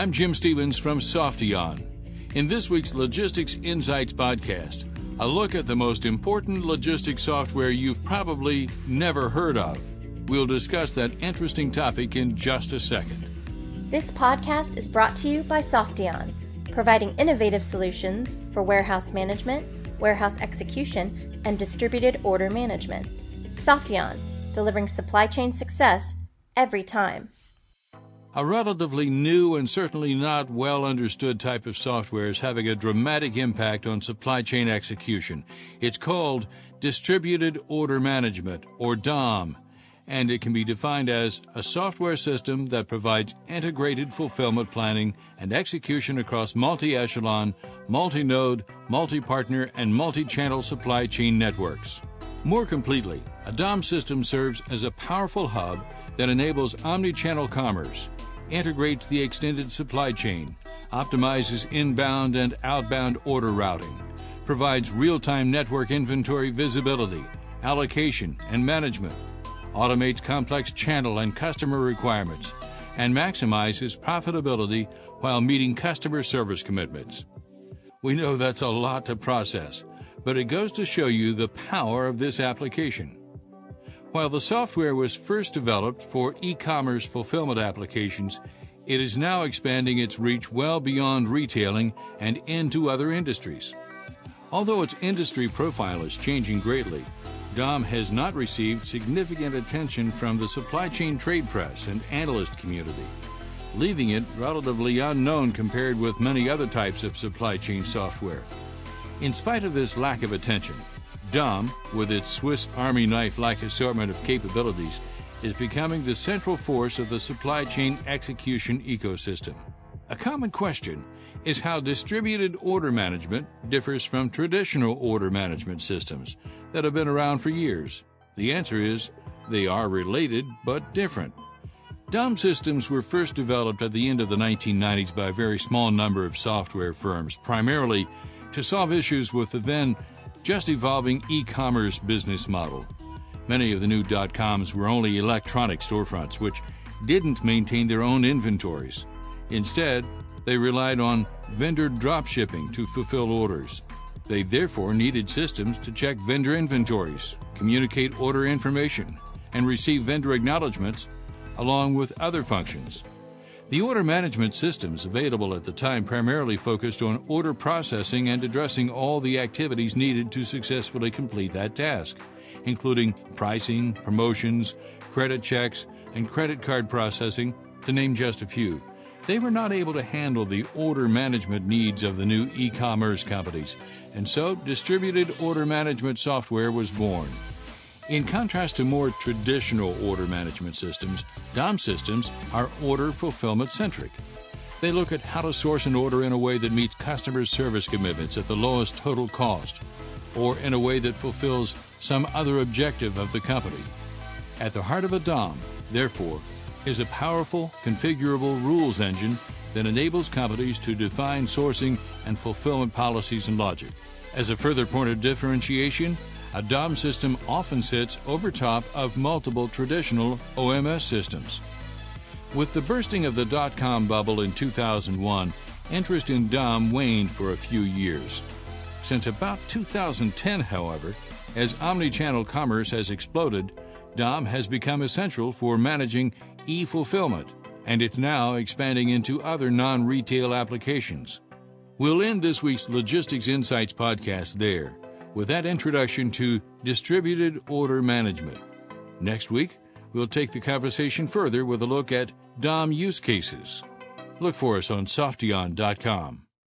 I'm Jim Stevens from Softion. In this week's Logistics Insights podcast, a look at the most important logistics software you've probably never heard of. We'll discuss that interesting topic in just a second. This podcast is brought to you by Softion, providing innovative solutions for warehouse management, warehouse execution, and distributed order management. Softion, delivering supply chain success every time. A relatively new and certainly not well understood type of software is having a dramatic impact on supply chain execution. It's called Distributed Order Management, or DOM, and it can be defined as a software system that provides integrated fulfillment planning and execution across multi-echelon, multi-node, multi-partner, and multi-channel supply chain networks. More completely, a DOM system serves as a powerful hub that enables omnichannel commerce, integrates the extended supply chain, optimizes inbound and outbound order routing, provides real-time network inventory visibility, allocation, and management, automates complex channel and customer requirements, and maximizes profitability while meeting customer service commitments. We know that's a lot to process, but it goes to show you the power of this application. While the software was first developed for e-commerce fulfillment applications, it is now expanding its reach well beyond retailing and into other industries. Although its industry profile is changing greatly, DOM has not received significant attention from the supply chain trade press and analyst community, leaving it relatively unknown compared with many other types of supply chain software. In spite of this lack of attention, DOM, with its Swiss Army knife-like assortment of capabilities, is becoming the central force of the supply chain execution ecosystem. A common question is how distributed order management differs from traditional order management systems that have been around for years. The answer is they are related but different. DOM systems were first developed at the end of the 1990s by a very small number of software firms, primarily to solve issues with the then just evolving e-commerce business model. Many of the new .coms were only electronic storefronts which didn't maintain their own inventories. Instead, they relied on vendor dropshipping to fulfill orders. They therefore needed systems to check vendor inventories, communicate order information, and receive vendor acknowledgments, along with other functions. The order management systems available at the time primarily focused on order processing and addressing all the activities needed to successfully complete that task, including pricing, promotions, credit checks, and credit card processing, to name just a few. They were not able to handle the order management needs of the new e-commerce companies, and so distributed order management software was born. In contrast to more traditional order management systems, DOM systems are order fulfillment centric. They look at how to source an order in a way that meets customer service commitments at the lowest total cost, or in a way that fulfills some other objective of the company. At the heart of a DOM, therefore, is a powerful, configurable rules engine that enables companies to define sourcing and fulfillment policies and logic. As a further point of differentiation, a DOM system often sits over top of multiple traditional OMS systems. With the bursting of the .com bubble in 2001, interest in DOM waned for a few years. Since about 2010, however, as omnichannel commerce has exploded, DOM has become essential for managing e-fulfillment, and it's now expanding into other non-retail applications. We'll end this week's Logistics Insights podcast there, with that introduction to distributed order management. Next week, we'll take the conversation further with a look at DOM use cases. Look for us on Softion.com.